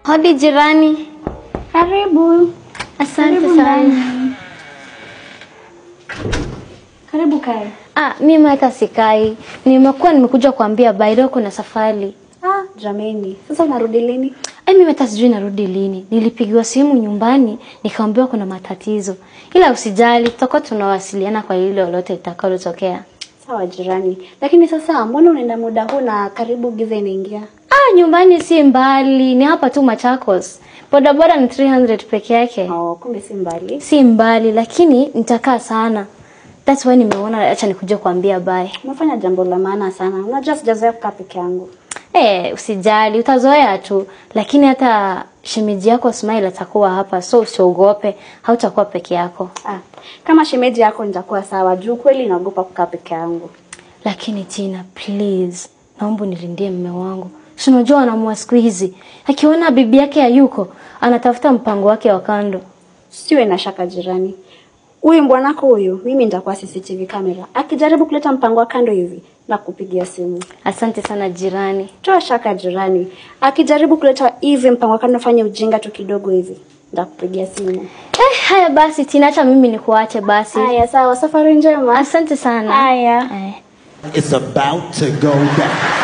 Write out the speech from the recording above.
Hodi jirani. Karibu. Asante sana. Karibu kae. Mimi hata sikai. Nimekuja kuambia baada kuna safari. Jameni. Sasa unarudi lini? Mimi hata sijui narudi lini. Nilipigiwa simu nyumbani nikaambiwa kuna matatizo. Ila usijali, tutakuwa tunawasiliana kwa ile lolote litakalotokea. Sawa jirani. Lakini sasa mbona unaenda muda huu na karibu giza inaingia? Nyumbani si mbali, ni hapa tu Machakos. Bodaboda ni 300 peke yake. Kumbe si mbali. Si mbali, lakini nitakaa sana. That's why nimeona acha nikuje kuambia bye. Umefanya jambo la maana sana. Unajua sijazoea kukaa peke yangu. Usijali, utazoea tu. Lakini hata shemeji yako Smile atakuwa hapa, so usiogope, hautakuwa peke yako. Kama shemeji yako nitakuwa sawa, juu kweli naogopa kukaa peke yangu. Lakini Tina, please, naomba nilindie mume wangu. Si unajua anaamua siku hizi. Akiona bibi yake hayuko, anatafuta mpango wake wa kando. Siwe na shaka jirani. Huyu bwanako huyu, mimi nitakuwa CCTV camera. Akijaribu kuleta mpango wa kando hivi, na kupigia simu. Asante sana jirani. Toa shaka jirani. Akijaribu kuleta hivi mpango wa kando fanya ujinga tu kidogo hivi, nitakupigia simu. Haya basi Tina, acha mimi nikuache basi. Haya sawa, safari njema. Asante sana. Haya. It's about to go down.